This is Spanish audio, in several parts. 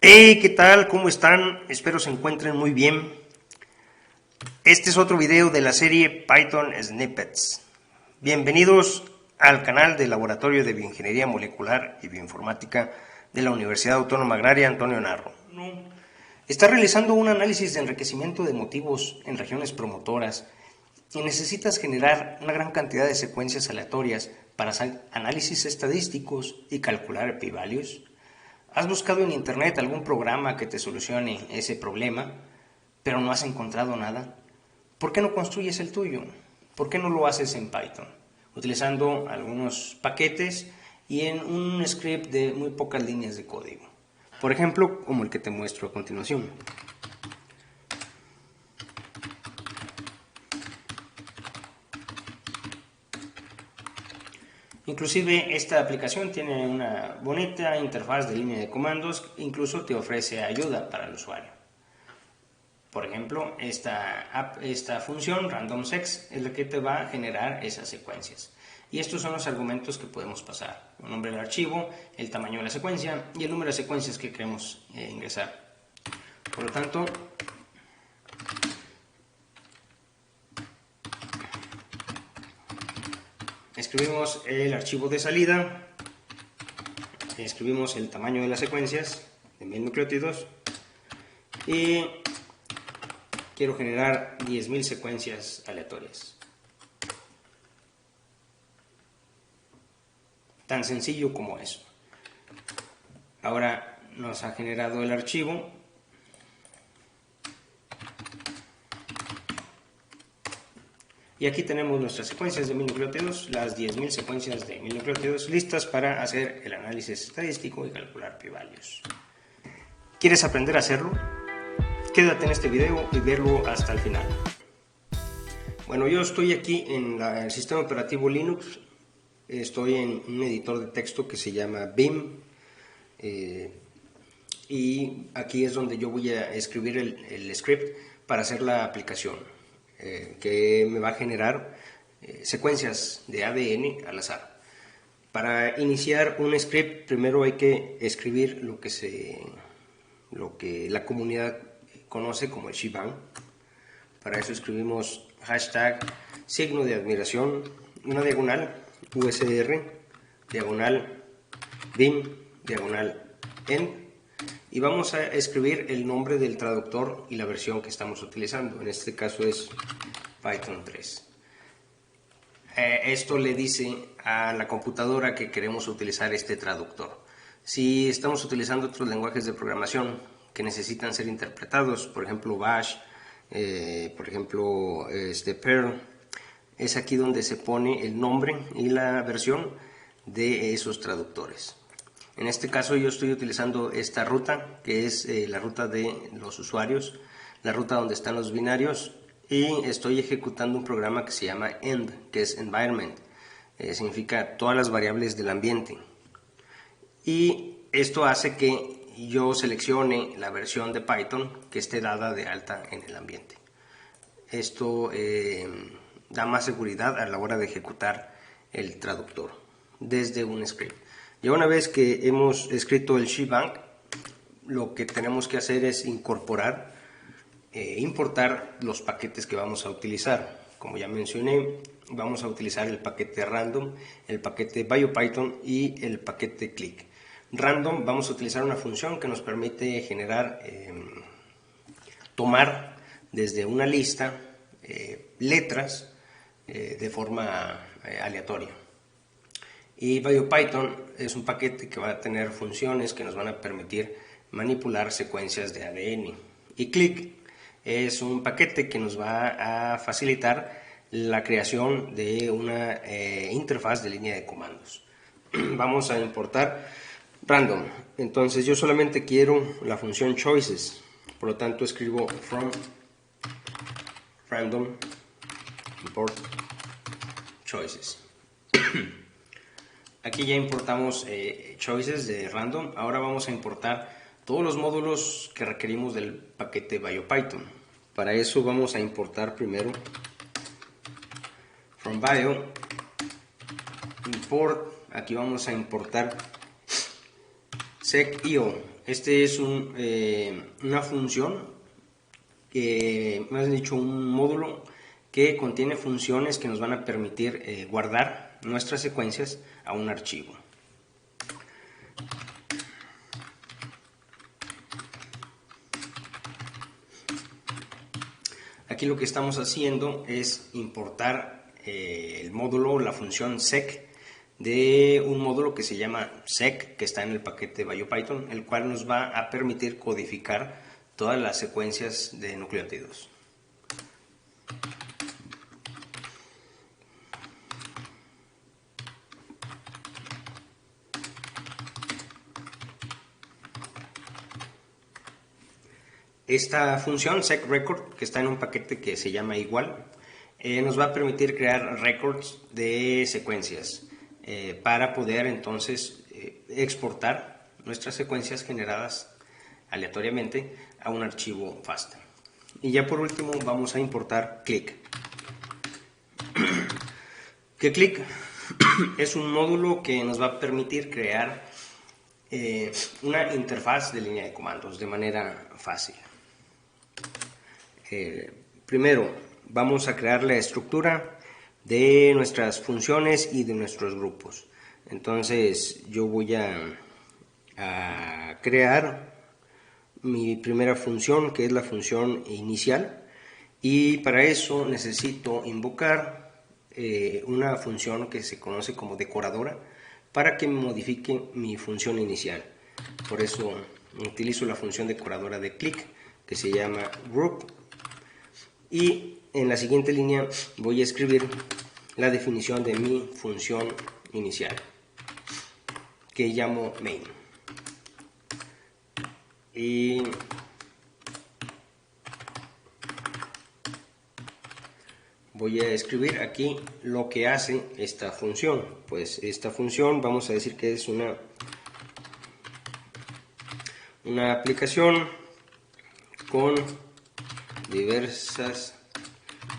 Hey, ¿qué tal? ¿Cómo están? Espero se encuentren muy bien. Este es otro video de la serie Python Snippets. Bienvenidos al canal del Laboratorio de Bioingeniería Molecular y Bioinformática de la Universidad Autónoma Agraria Antonio Narro. Está realizando un análisis de enriquecimiento de motivos en regiones promotoras y necesitas generar una gran cantidad de secuencias aleatorias para hacer análisis estadísticos y calcular p-values. ¿Has buscado en internet algún programa que te solucione ese problema, pero no has encontrado nada? ¿Por qué no construyes el tuyo? ¿Por qué no lo haces en Python? Utilizando algunos paquetes y en un script de muy pocas líneas de código. Por ejemplo, como el que te muestro a continuación. Inclusive esta aplicación tiene una bonita interfaz de línea de comandos, incluso te ofrece ayuda para el usuario. Por ejemplo, esta función randomSeq es la que te va a generar esas secuencias. Y estos son los argumentos que podemos pasar: el nombre del archivo, el tamaño de la secuencia y el número de secuencias que queremos ingresar. Por lo tanto, escribimos el archivo de salida, escribimos el tamaño de las secuencias de 1000 nucleótidos y quiero generar 10.000 secuencias aleatorias. Tan sencillo como eso. Ahora nos ha generado el archivo. Y aquí tenemos nuestras secuencias de 1000 nucleótidos, las 10.000 secuencias de 1000 nucleótidos listas para hacer el análisis estadístico y calcular p-values. ¿Quieres aprender a hacerlo? Quédate en este video y verlo hasta el final. Bueno, yo estoy aquí en el sistema operativo Linux. Estoy en un editor de texto que se llama Vim. Y aquí es donde yo voy a escribir el script para hacer la aplicación, que me va a generar secuencias de ADN al azar. Para iniciar un script, primero hay que escribir lo que la comunidad conoce como el shebang. Para eso escribimos hashtag signo de admiración, una diagonal USR, diagonal Vim, diagonal end, y vamos a escribir el nombre del traductor y la versión que estamos utilizando. En este caso es Python 3. Esto le dice a la computadora que queremos utilizar este traductor. Si estamos utilizando otros lenguajes de programación que necesitan ser interpretados, por ejemplo Bash, por ejemplo Perl, es aquí donde se pone el nombre y la versión de esos traductores. En este caso yo estoy utilizando esta ruta, que es la ruta de los usuarios, la ruta donde están los binarios, y estoy ejecutando un programa que se llama env, que es environment, significa todas las variables del ambiente. Y esto hace que yo seleccione la versión de Python que esté dada de alta en el ambiente. Esto da más seguridad a la hora de ejecutar el traductor desde un script. Ya una vez que hemos escrito el shebang, lo que tenemos que hacer es importar los paquetes que vamos a utilizar. Como ya mencioné, vamos a utilizar el paquete random, el paquete biopython y el paquete click. Random, vamos a utilizar una función que nos permite generar, tomar desde una lista letras de forma aleatoria. Y BioPython es un paquete que va a tener funciones que nos van a permitir manipular secuencias de ADN. Y Click es un paquete que nos va a facilitar la creación de una interfaz de línea de comandos. Vamos a importar random. Entonces yo solamente quiero la función choices. Por lo tanto escribo from random import choices. Aquí ya importamos choices de random. Ahora vamos a importar todos los módulos que requerimos del paquete BioPython. Para eso vamos a importar primero from bio import. Aquí vamos a importar sec.io. Este es una función, que más dicho un módulo que contiene funciones que nos van a permitir guardar nuestras secuencias a un archivo. Aquí lo que estamos haciendo es importar el módulo, la función sec, de un módulo que se llama sec, que está en el paquete BioPython, el cual nos va a permitir codificar todas las secuencias de nucleótidos. Esta función secRecord, que está en un paquete que se llama igual, nos va a permitir crear records de secuencias para poder entonces exportar nuestras secuencias generadas aleatoriamente a un archivo FASTA. Y ya por último vamos a importar Click. Que Click es un módulo que nos va a permitir crear una interfaz de línea de comandos de manera fácil. Primero vamos a crear la estructura de nuestras funciones y de nuestros grupos. Entonces yo voy a crear mi primera función, que es la función inicial, y para eso necesito invocar una función que se conoce como decoradora para que me modifique mi función inicial. Por eso utilizo la función decoradora de click, que se llama group, y en la siguiente línea voy a escribir la definición de mi función inicial, que llamo main. Y voy a escribir aquí lo que hace esta función. Pues esta función vamos a decir que es una aplicación con diversas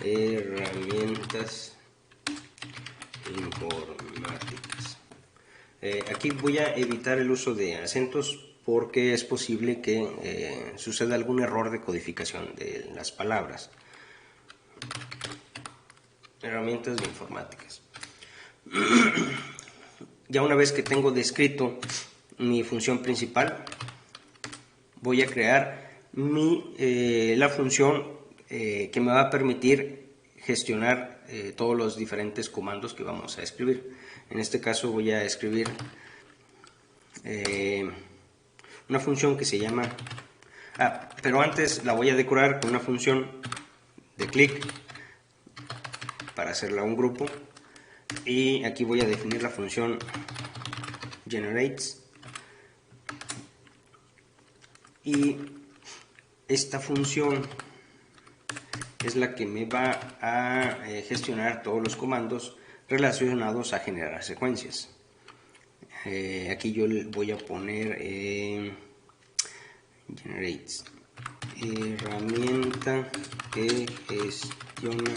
herramientas informáticas. Aquí voy a evitar el uso de acentos porque es posible que suceda algún error de codificación de las palabras. Herramientas de informáticas. Ya una vez que tengo descrito mi función principal, voy a crear la función que me va a permitir gestionar todos los diferentes comandos que vamos a escribir. En este caso voy a escribir una función que se llama... pero antes la voy a decorar con una función de click para hacerla un grupo, y aquí voy a definir la función generates, y esta función es la que me va a gestionar todos los comandos relacionados a generar secuencias. Aquí yo voy a poner generates, herramienta que gestiona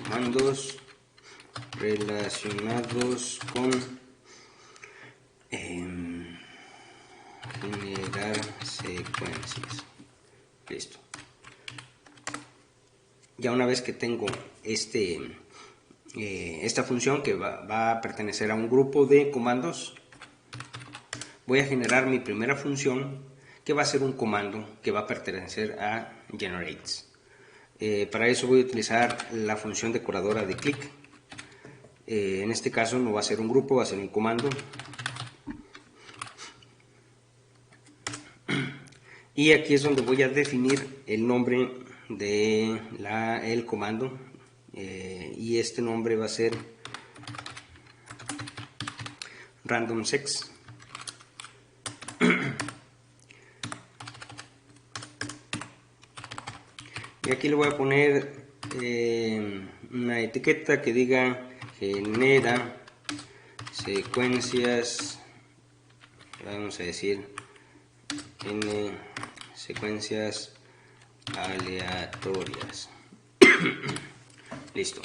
comandos relacionados con generar secuencias. Listo. Ya una vez que tengo esta función que va a pertenecer a un grupo de comandos, voy a generar mi primera función, que va a ser un comando que va a pertenecer a generates. Para eso voy a utilizar la función decoradora de click. En este caso no va a ser un grupo, va a ser un comando. Y aquí es donde voy a definir el nombre del comando, y este nombre va a ser randomsex. Y aquí le voy a poner una etiqueta que diga genera secuencias, vamos a decir n secuencias aleatorias. Listo.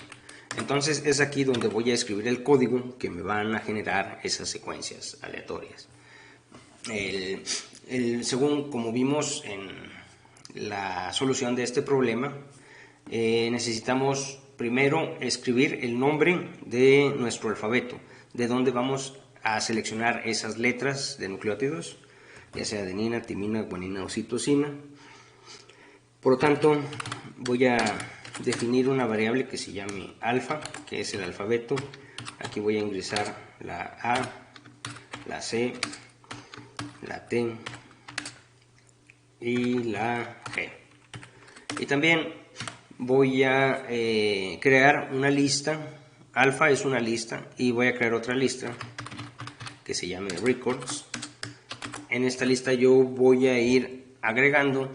Entonces es aquí donde voy a escribir el código que me van a generar esas secuencias aleatorias. Según como vimos en la solución de este problema, necesitamos primero escribir el nombre de nuestro alfabeto, de donde vamos a seleccionar esas letras de nucleótidos, ya sea adenina, timina, guanina o citosina. Por lo tanto, voy a definir una variable que se llame alfa, que es el alfabeto. Aquí voy a ingresar la A, la C, la T y la G. Y también voy a crear una lista. Alfa es una lista y voy a crear otra lista que se llame records. En esta lista yo voy a ir agregando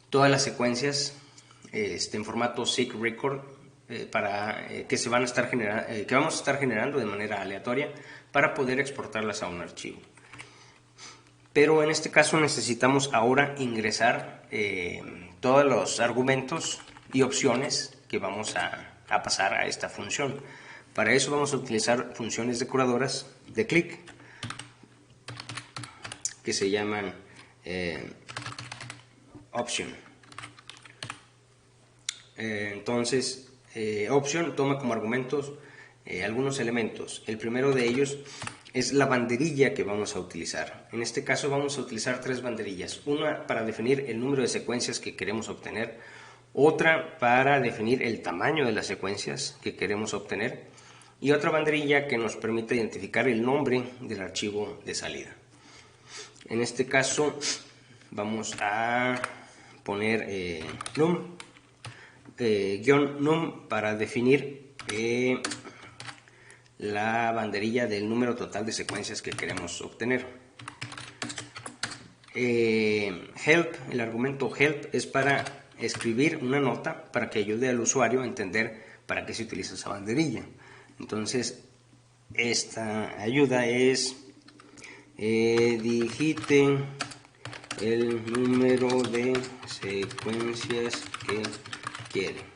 todas las secuencias en formato seq record para que se van a estar que vamos a estar generando de manera aleatoria para poder exportarlas a un archivo. Pero en este caso necesitamos ahora ingresar todos los argumentos y opciones que vamos a pasar a esta función. Para eso vamos a utilizar funciones decoradoras de clic que se llaman option. Entonces, option toma como argumentos algunos elementos. El primero de ellos es la banderilla que vamos a utilizar. En este caso vamos a utilizar tres banderillas. Una para definir el número de secuencias que queremos obtener, otra para definir el tamaño de las secuencias que queremos obtener y otra banderilla que nos permite identificar el nombre del archivo de salida. En este caso vamos a poner num para definir la banderilla del número total de secuencias que queremos obtener. Help, el argumento help es para escribir una nota para que ayude al usuario a entender para qué se utiliza esa banderilla. Entonces esta ayuda es digite el número de secuencias que quiere.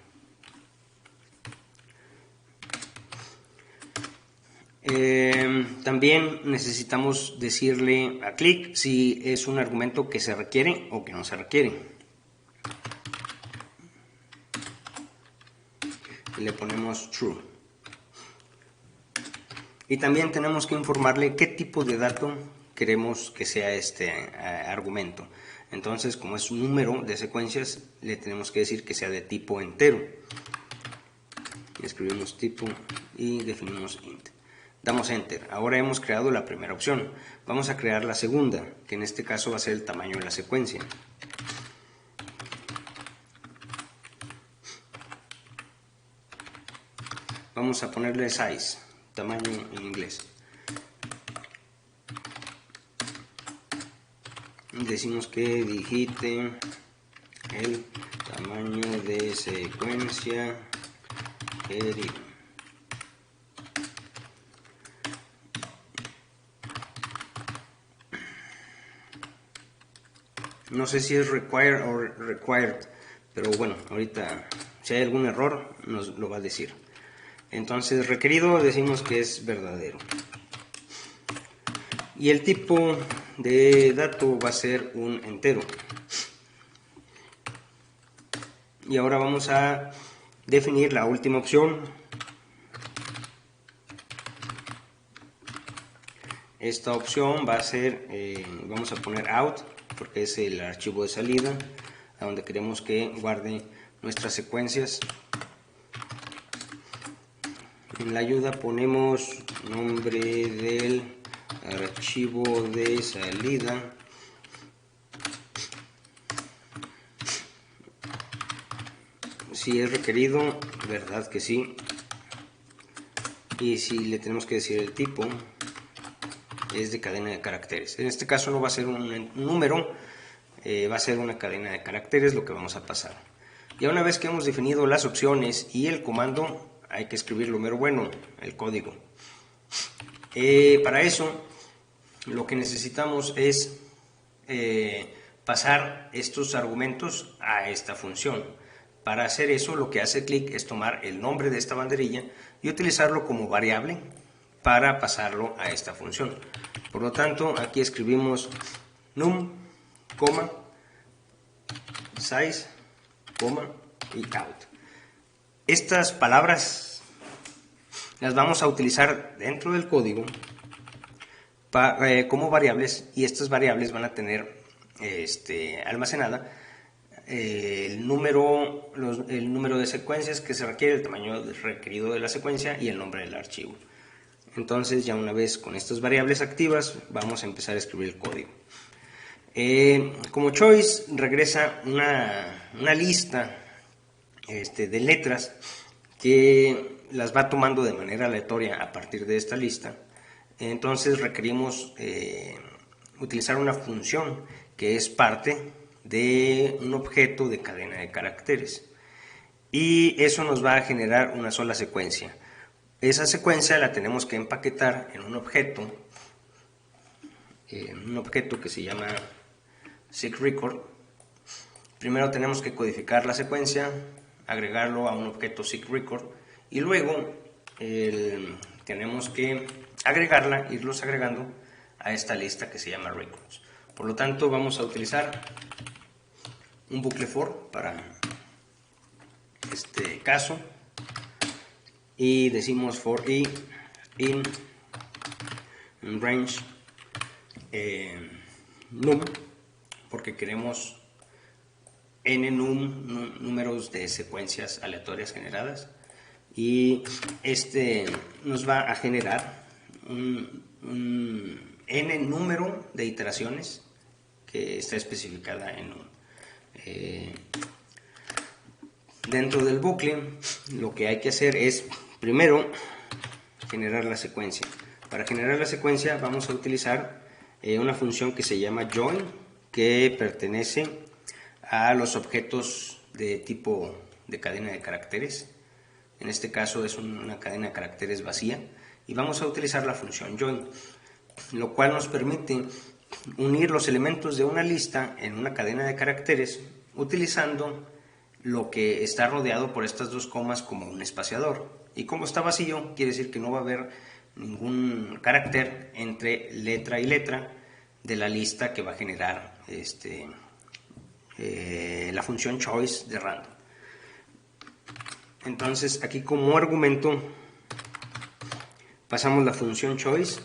También necesitamos decirle a click si es un argumento que se requiere o que no se requiere. Y le ponemos true. Y también tenemos que informarle qué tipo de dato queremos que sea este argumento. Entonces, como es un número de secuencias, le tenemos que decir que sea de tipo entero. Escribimos tipo y definimos int. Damos enter. Ahora hemos creado la primera opción. Vamos a crear la segunda, que en este caso va a ser el tamaño de la secuencia. Vamos a ponerle size, tamaño en inglés. Decimos que digite el tamaño de secuencia querido. No sé si es required o required, pero bueno, ahorita si hay algún error nos lo va a decir. Entonces requerido decimos que es verdadero. Y el tipo de dato va a ser un entero. Y ahora vamos a definir la última opción. Esta opción va a ser, vamos a poner out, porque es el archivo de salida, a donde queremos que guarde nuestras secuencias. En la ayuda ponemos nombre del archivo de salida. Si es requerido, verdad que sí. Y si le tenemos que decir el tipo, es de cadena de caracteres. En este caso no va a ser un número, va a ser una cadena de caracteres lo que vamos a pasar. Y una vez que hemos definido las opciones y el comando, hay que escribir lo mero bueno, el código. Para eso, lo que necesitamos es pasar estos argumentos a esta función. Para hacer eso, lo que hace click es tomar el nombre de esta banderilla y utilizarlo como variable para pasarlo a esta función. Por lo tanto, aquí escribimos num, coma, size, coma y out. Estas palabras las vamos a utilizar dentro del código como variables, y estas variables van a tener almacenada el número de secuencias que se requiere, el tamaño requerido de la secuencia y el nombre del archivo. Entonces, ya una vez con estas variables activas, vamos a empezar a escribir el código. Como choice regresa una lista de letras que las va tomando de manera aleatoria a partir de esta lista. Entonces requerimos utilizar una función que es parte de un objeto de cadena de caracteres, y eso nos va a generar una sola secuencia. Esa secuencia la tenemos que empaquetar en un objeto que se llama SIGRecord. Primero tenemos que codificar la secuencia, agregarlo a un objeto SIGRecord, y luego tenemos que irlos agregando a esta lista que se llama records. Por lo tanto, vamos a utilizar un bucle for para este caso, y decimos for i in range num, porque queremos n números de secuencias aleatorias generadas, y nos va a generar un n número de iteraciones que está especificada en num. Dentro del bucle, lo que hay que hacer es primero generar la secuencia. Para generar la secuencia vamos a utilizar una función que se llama join, que pertenece a los objetos de tipo de cadena de caracteres. En este caso es una cadena de caracteres vacía, y vamos a utilizar la función join, lo cual nos permite unir los elementos de una lista en una cadena de caracteres utilizando lo que está rodeado por estas dos comas como un espaciador. Y como está vacío, quiere decir que no va a haber ningún carácter entre letra y letra de la lista que va a generar la función choice de random. Entonces, aquí como argumento pasamos la función choice,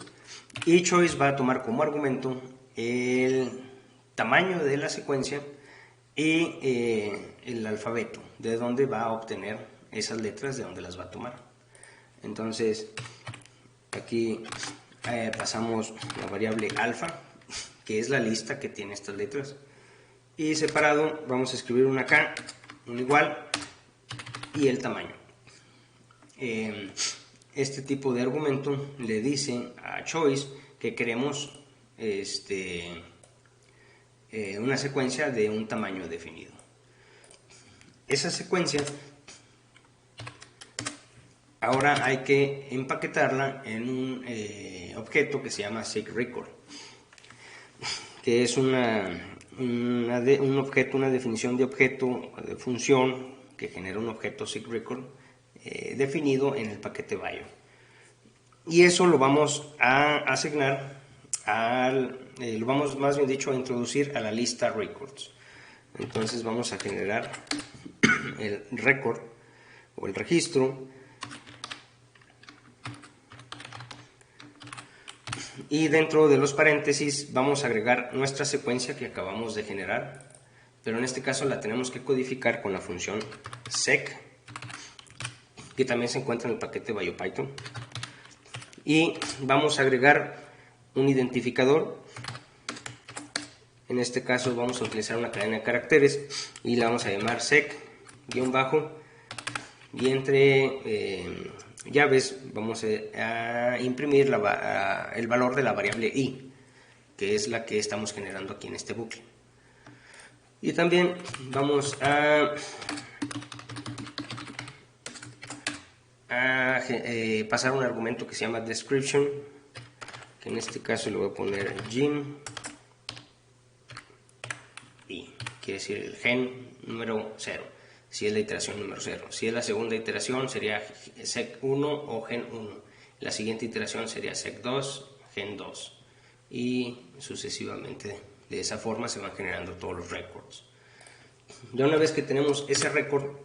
y choice va a tomar como argumento el tamaño de la secuencia y el alfabeto, de donde va a obtener esas letras, de donde las va a tomar. Entonces, aquí pasamos la variable alfa, que es la lista que tiene estas letras, y separado vamos a escribir una K, un igual y el tamaño. Este tipo de argumento le dice a choice que queremos una secuencia de un tamaño definido. Esa secuencia ahora hay que empaquetarla en un objeto que se llama SIGRecord, que es una definición de objeto, de función que genera un objeto SIGRecord definido en el paquete bio. Y eso lo vamos a asignar lo vamos, más bien dicho, a introducir a la lista records. Entonces vamos a generar el record o el registro, y dentro de los paréntesis vamos a agregar nuestra secuencia que acabamos de generar, pero en este caso la tenemos que codificar con la función sec, que también se encuentra en el paquete BioPython, y vamos a agregar un identificador. En este caso vamos a utilizar una cadena de caracteres y la vamos a llamar sec _ y entre llaves vamos a imprimir el valor de la variable i, que es la que estamos generando aquí en este bucle. Y también vamos a pasar un argumento que se llama description, que en este caso le voy a poner gen i, quiere decir el gen número 0, si es la iteración número 0. Si es la segunda iteración sería sec 1 o gen 1. La siguiente iteración sería sec 2, gen 2. y sucesivamente. De esa forma se van generando todos los records. Ya una vez que tenemos ese record,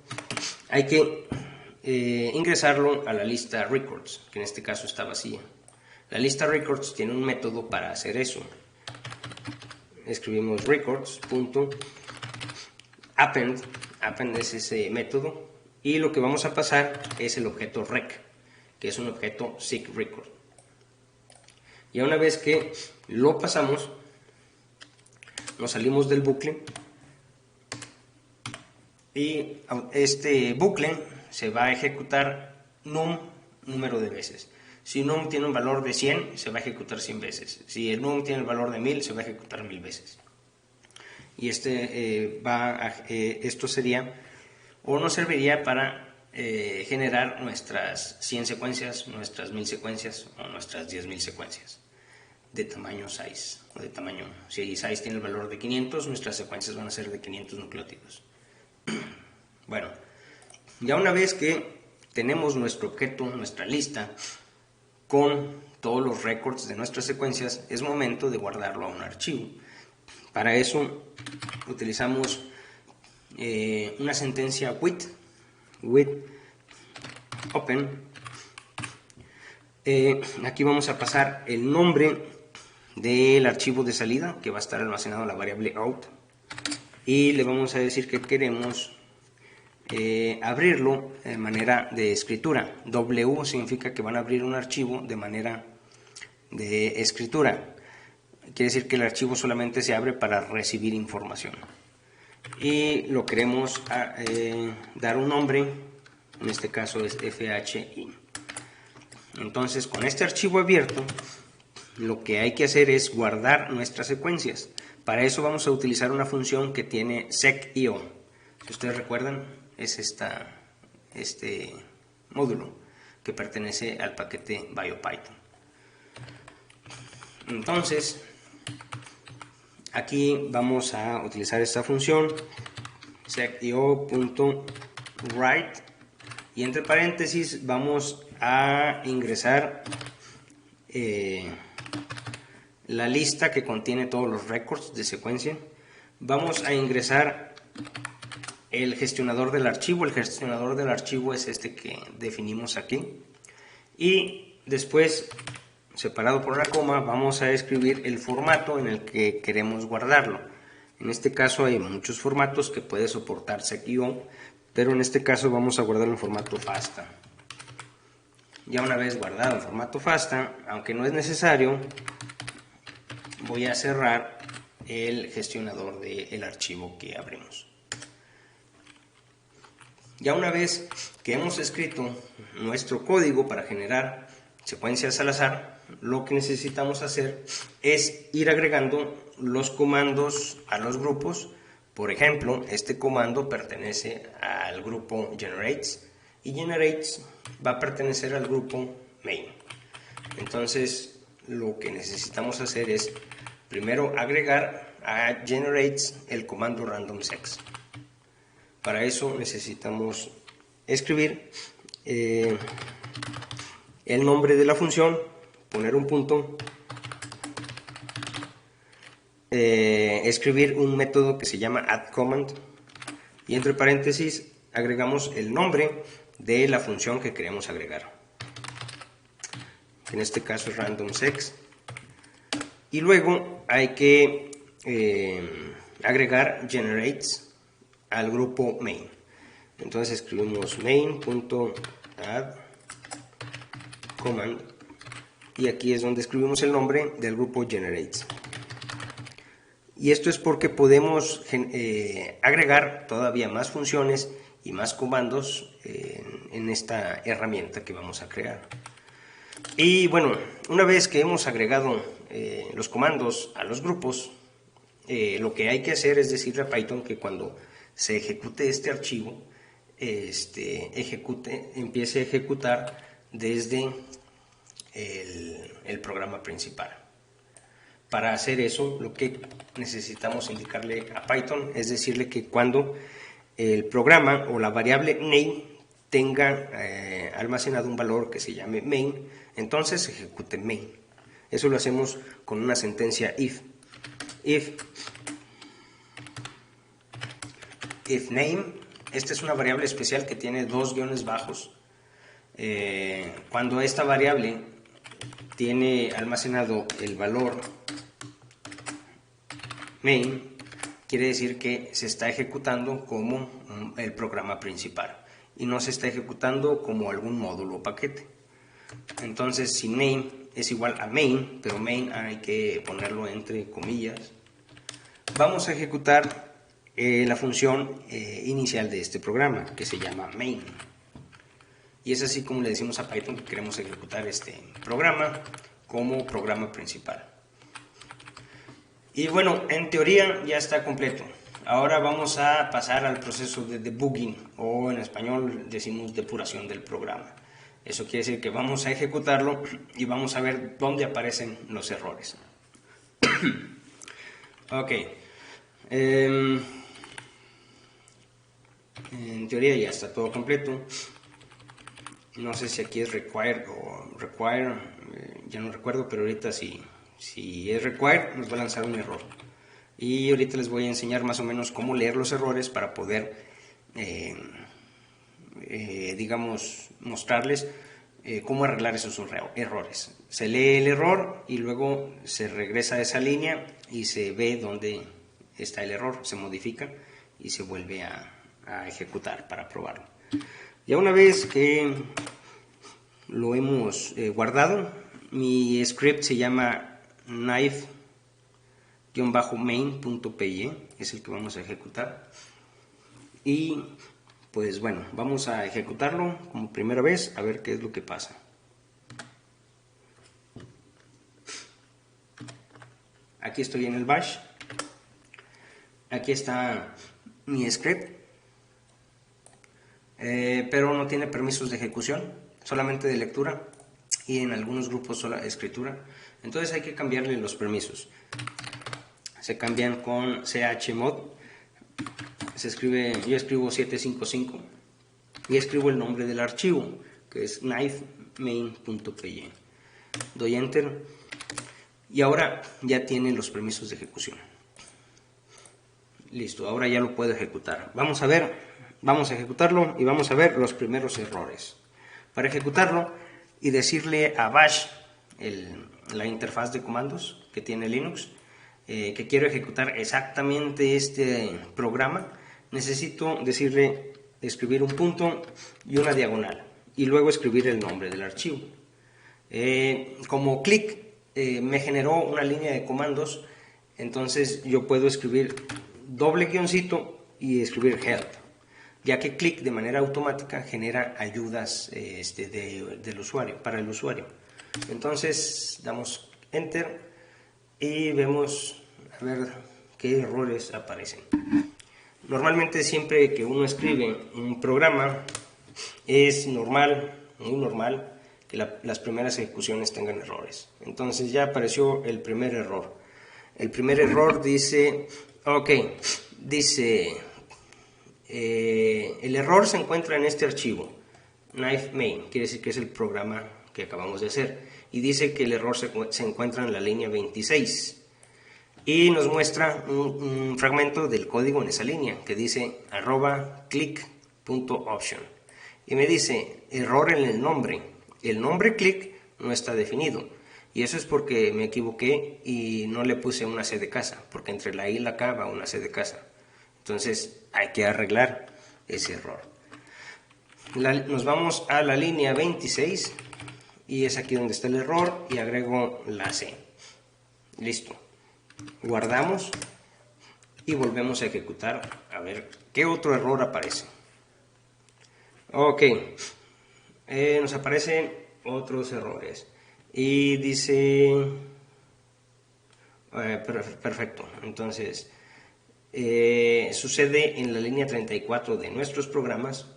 hay que ingresarlo a la lista records, que en este caso está vacía. La lista records tiene un método para hacer eso. Escribimos records.append, append es ese método, y lo que vamos a pasar es el objeto rec, que es un objeto seek record. Ya una vez que lo pasamos, nos salimos del bucle y este bucle se va a ejecutar num número de veces. Si num tiene un valor de 100, se va a ejecutar 100 veces. Si el num tiene el valor de 1000, se va a ejecutar 1000 veces. Y esto sería o nos serviría para generar nuestras 100 secuencias, nuestras 1000 secuencias o nuestras 10.000 secuencias de tamaño size o de tamaño. Si size tiene el valor de 500, nuestras secuencias van a ser de 500 nucleótidos. Bueno, ya una vez que tenemos nuestro objeto, nuestra lista con todos los records de nuestras secuencias, es momento de guardarlo a un archivo. Para eso utilizamos una sentencia with open. Aquí vamos a pasar el nombre del archivo de salida, que va a estar almacenado en la variable out, y le vamos a decir que queremos abrirlo de manera de escritura. W significa que van a abrir un archivo de manera de escritura. Quiere decir que el archivo solamente se abre para recibir información. Y lo queremos dar un nombre, en este caso es FHI. Entonces, con este archivo abierto, lo que hay que hacer es guardar nuestras secuencias. Para eso vamos a utilizar una función que tiene sec.io. Si ustedes recuerdan, es este módulo que pertenece al paquete BioPython. Entonces, aquí vamos a utilizar esta función sec.io.write y entre paréntesis vamos a ingresar la lista que contiene todos los records de secuencia. Vamos a ingresar el gestionador del archivo. El gestionador del archivo es este que definimos aquí. Y después, separado por una coma, vamos a escribir el formato en el que queremos guardarlo. En este caso hay muchos formatos que puede soportar sec.io, pero en este caso vamos a guardarlo en formato FASTA. Ya una vez guardado en formato FASTA, aunque no es necesario, voy a cerrar el gestionador del archivo que abrimos. Ya una vez que hemos escrito nuestro código para generar secuencias al azar, lo que necesitamos hacer es ir agregando los comandos a los grupos. Por ejemplo, este comando pertenece al grupo generates y generates va a pertenecer al grupo main. Entonces, lo que necesitamos hacer es primero agregar a generates el comando randomsex. Para eso necesitamos escribir el nombre de la función, poner un punto, escribir un método que se llama addCommand y entre paréntesis agregamos el nombre de la función que queremos agregar. En este caso es randomsex. Y luego hay que agregar generates al grupo main. Entonces escribimos main.addCommand y aquí es donde escribimos el nombre del grupo generates. Y esto es porque podemos agregar todavía más funciones y más comandos en esta herramienta que vamos a crear. Y bueno, una vez que hemos agregado los comandos a los grupos, lo que hay que hacer es decirle a Python que cuando se ejecute este archivo, empiece a ejecutar desde el programa principal. Para hacer eso, lo que necesitamos indicarle a Python es decirle que cuando el programa o la variable name tenga almacenado un valor que se llame main, entonces ejecute main. Eso lo hacemos con una sentencia if. If name, esta es una variable especial que tiene dos guiones bajos. Cuando esta variable tiene almacenado el valor main, quiere decir que se está ejecutando como el programa principal y no se está ejecutando como algún módulo o paquete. Entonces, si name es igual a main, pero main hay que ponerlo entre comillas, vamos a ejecutar la función inicial de este programa, que se llama main. Y es así como le decimos a Python que queremos ejecutar este programa como programa principal. Y bueno, en teoría ya está completo. Ahora vamos a pasar al proceso de debugging, o en español decimos depuración del programa. Eso quiere decir que vamos a ejecutarlo y vamos a ver dónde aparecen los errores. Ok. En teoría ya está todo completo. No sé si aquí es require o require, ya no recuerdo, pero ahorita si es require nos va a lanzar un error. Y ahorita les voy a enseñar más o menos cómo leer los errores para poder, digamos, mostrarles cómo arreglar esos errores. Se lee el error y luego se regresa a esa línea y se ve dónde está el error, se modifica y se vuelve a ejecutar para probarlo. Ya una vez que lo hemos guardado, mi script se llama knife-main.py, es el que vamos a ejecutar. Y pues bueno, vamos a ejecutarlo como primera vez a ver qué es lo que pasa. Aquí estoy en el bash. Aquí está mi script. Pero no tiene permisos de ejecución, solamente de lectura, y en algunos grupos solo escritura. Entonces hay que cambiarle los permisos. Se cambian con chmod. Se escribe, yo escribo 755 y escribo el nombre del archivo, que es knife-main.py. Doy enter y ahora ya tiene los permisos de ejecución. Listo, ahora ya lo puedo ejecutar. Vamos a ejecutarlo y vamos a ver los primeros errores. Para ejecutarlo y decirle a Bash, la interfaz de comandos que tiene Linux, que quiero ejecutar exactamente este programa, necesito decirle, escribir un punto y una diagonal y luego escribir el nombre del archivo. Como click me generó una línea de comandos, entonces yo puedo escribir doble guioncito y escribir help, ya que click de manera automática genera ayudas del usuario, para el usuario. Entonces damos enter y vemos a ver qué errores aparecen. Normalmente siempre que uno escribe un programa es normal, muy normal, que las primeras ejecuciones tengan errores. Entonces ya apareció el primer error. El primer error dice, el error se encuentra en este archivo, knife main, quiere decir que es el programa que acabamos de hacer, y dice que el error se encuentra en la línea 26. Y nos muestra un fragmento del código en esa línea que dice @click.option y me dice error en el nombre. El nombre click no está definido y eso es porque me equivoqué y no le puse una C de casa, porque entre la I y la K va una C de casa. Entonces hay que arreglar ese error. Nos vamos a la línea 26 y es aquí donde está el error y agrego la C. Listo. Guardamos y volvemos a ejecutar a ver qué otro error aparece. Nos aparecen otros errores y dice perfecto. Entonces sucede en la línea 34 de nuestros programas,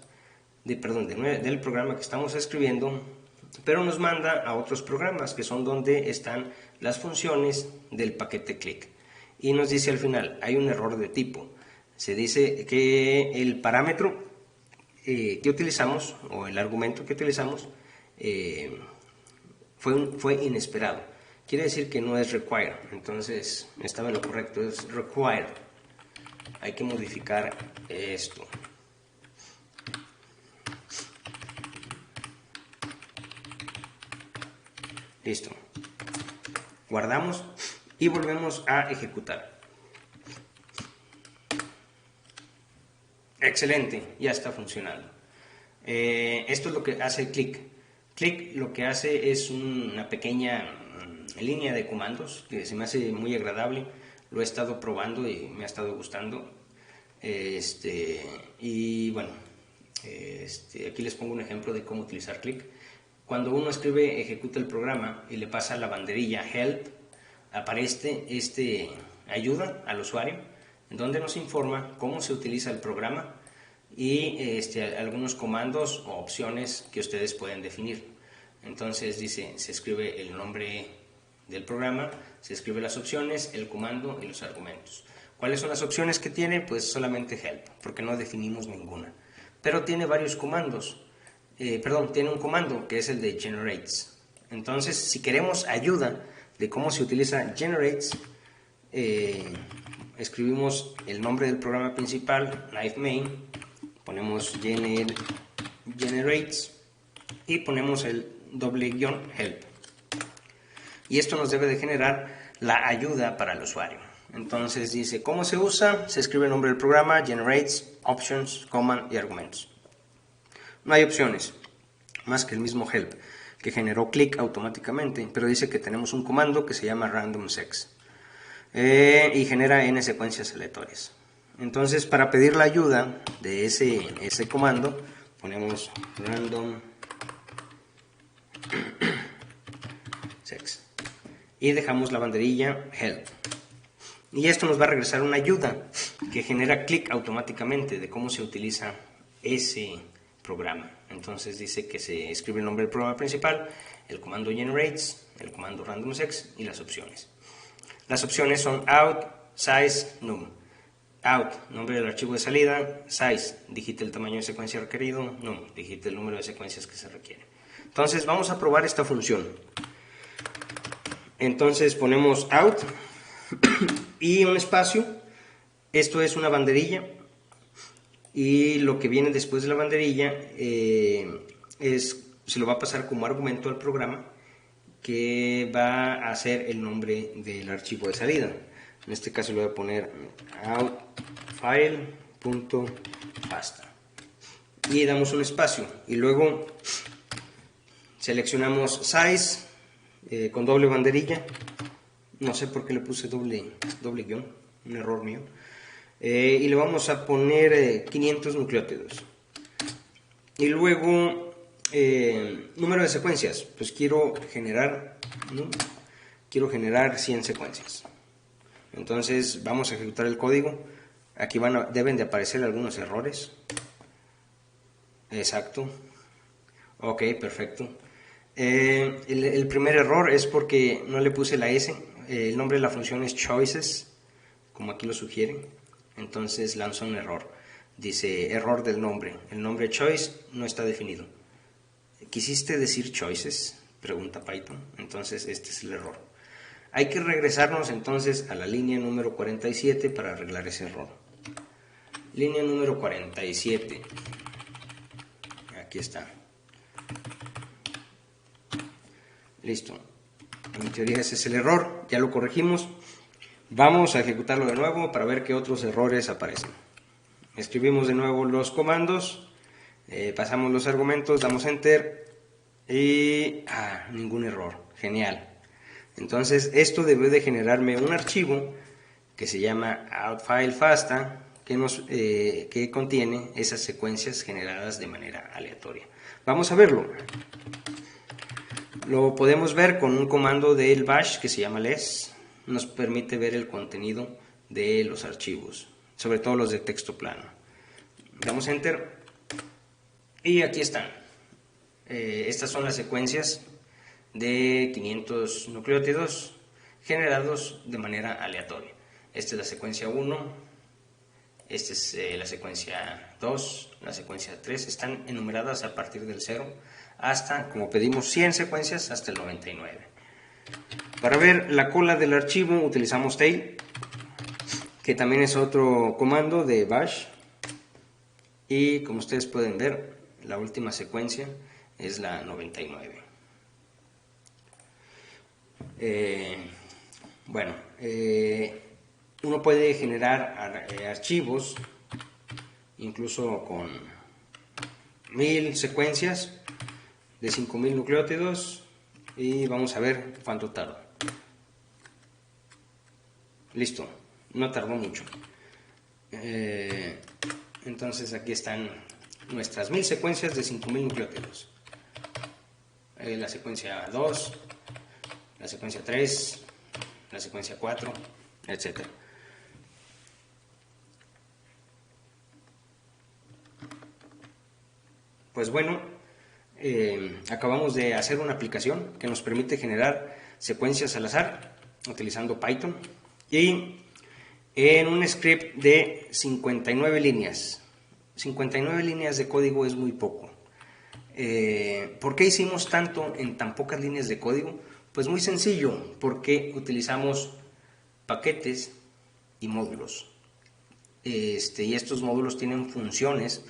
del programa que estamos escribiendo, pero nos manda a otros programas que son donde están las funciones del paquete click y nos dice al final hay un error de tipo. Se dice que el parámetro que utilizamos o el argumento que utilizamos fue inesperado quiere decir que no es require. Entonces estaba en lo correcto, es require. Hay que modificar esto. Listo. Guardamos y volvemos a ejecutar. Excelente, ya está funcionando. Esto es lo que hace Click. Click lo que hace es una pequeña línea de comandos que se me hace muy agradable. Lo he estado probando y me ha estado gustando. Y bueno, aquí les pongo un ejemplo de cómo utilizar Click. Cuando uno escribe, ejecuta el programa y le pasa la banderilla Help, aparece ayuda al usuario, en donde nos informa cómo se utiliza el programa y algunos comandos o opciones que ustedes pueden definir. Entonces dice, se escribe el nombre del programa, se escribe las opciones, el comando y los argumentos. ¿Cuáles son las opciones que tiene? Pues solamente Help, porque no definimos ninguna. Pero tiene varios comandos. Tiene un comando que es el de Generates. Entonces, si queremos ayuda de cómo se utiliza Generates, escribimos el nombre del programa principal, Live Main, ponemos Generates y ponemos el _help. Y esto nos debe de generar la ayuda para el usuario. Entonces dice, ¿cómo se usa? Se escribe el nombre del programa, Generates, Options, Command y Argumentos. No hay opciones, más que el mismo help, que generó Click automáticamente, pero dice que tenemos un comando que se llama randomsex y genera n secuencias aleatorias. Entonces, para pedir la ayuda de ese comando, ponemos randomsex y dejamos la banderilla help. Y esto nos va a regresar una ayuda que genera Click automáticamente de cómo se utiliza ese programa. Entonces dice que se escribe el nombre del programa principal, el comando generates, el comando randomsex y las opciones. Las opciones son out, size, num. Out, nombre del archivo de salida, size, digite el tamaño de secuencia requerido, num, digite el número de secuencias que se requiere. Entonces vamos a probar esta función. Entonces ponemos out y un espacio. Esto es una banderilla. Y lo que viene después de la banderilla se lo va a pasar como argumento al programa, que va a ser el nombre del archivo de salida. En este caso le voy a poner outfile.fasta y damos un espacio y luego seleccionamos size con doble banderilla. No sé por qué le puse doble guión, un error mío. Y le vamos a poner 500 nucleótidos. Y luego, número de secuencias. Pues quiero generar 100 secuencias. Entonces vamos a ejecutar el código. Aquí deben de aparecer algunos errores. Exacto. Ok, perfecto. El primer error es porque no le puse la S. El nombre de la función es choices, como aquí lo sugiere. Entonces lanza un error. Dice error del nombre. El nombre choice no está definido. ¿Quisiste decir choices?, pregunta Python. Entonces este es el error. Hay que regresarnos entonces a la línea número 47 para arreglar ese error. Línea número 47. Aquí está. Listo. En teoría ese es el error. Ya lo corregimos. Vamos a ejecutarlo de nuevo para ver qué otros errores aparecen. Escribimos de nuevo los comandos, pasamos los argumentos, damos enter y ningún error. Genial. Entonces esto debe de generarme un archivo que se llama outfile.fasta que contiene esas secuencias generadas de manera aleatoria. Vamos a verlo. Lo podemos ver con un comando del bash que se llama less. Nos permite ver el contenido de los archivos, sobre todo los de texto plano. Damos enter y aquí están. Estas son las secuencias de 500 nucleótidos generados de manera aleatoria. Esta es la secuencia 1, esta es la secuencia 2, la secuencia 3. Están enumeradas a partir del 0 hasta, como pedimos 100 secuencias, hasta el 99. Para ver la cola del archivo utilizamos tail, que también es otro comando de bash. Y como ustedes pueden ver, la última secuencia es la 99. Uno puede generar archivos incluso con 1000 secuencias de 5000 nucleótidos y vamos a ver cuánto tarda. Listo, no tardó mucho. Entonces aquí están nuestras 1000 secuencias de 5000 nucleótidos. La secuencia 2, la secuencia 3, la secuencia 4, etc. Pues bueno, acabamos de hacer una aplicación que nos permite generar secuencias al azar utilizando Python y en un script de 59 líneas. 59 líneas de código es muy poco. ¿Por qué hicimos tanto en tan pocas líneas de código? Pues muy sencillo, porque utilizamos paquetes y módulos. Y estos módulos tienen funciones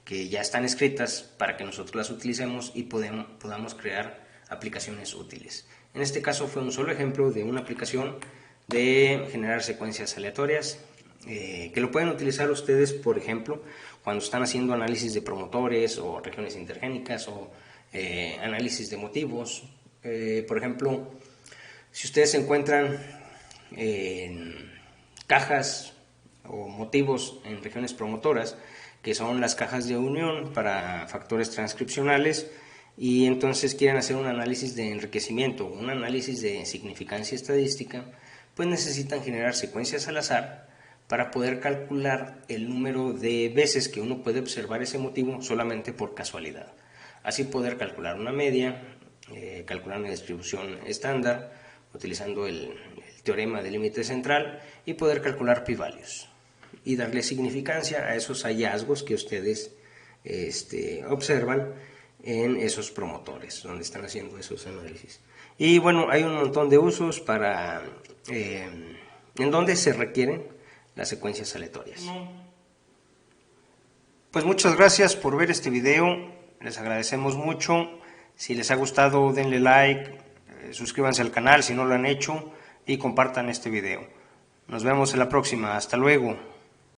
que ya están escritas para que nosotros las utilicemos y podamos crear aplicaciones útiles. En este caso fue un solo ejemplo de una aplicación de generar secuencias aleatorias que lo pueden utilizar ustedes, por ejemplo, cuando están haciendo análisis de promotores o regiones intergénicas o análisis de motivos. Por ejemplo, si ustedes se encuentran en cajas o motivos en regiones promotoras, que son las cajas de unión para factores transcripcionales, y entonces quieren hacer un análisis de enriquecimiento, un análisis de significancia estadística, pues necesitan generar secuencias al azar para poder calcular el número de veces que uno puede observar ese motivo solamente por casualidad. Así poder calcular una media, calcular una distribución estándar utilizando el teorema del límite central y poder calcular p-values y darle significancia a esos hallazgos que ustedes observan en esos promotores donde están haciendo esos análisis. Y bueno, hay un montón de usos para en donde se requieren las secuencias aleatorias. Pues muchas gracias por ver este video, les agradecemos mucho. Si les ha gustado denle like, suscríbanse al canal si no lo han hecho y compartan este video. Nos vemos en la próxima, hasta luego.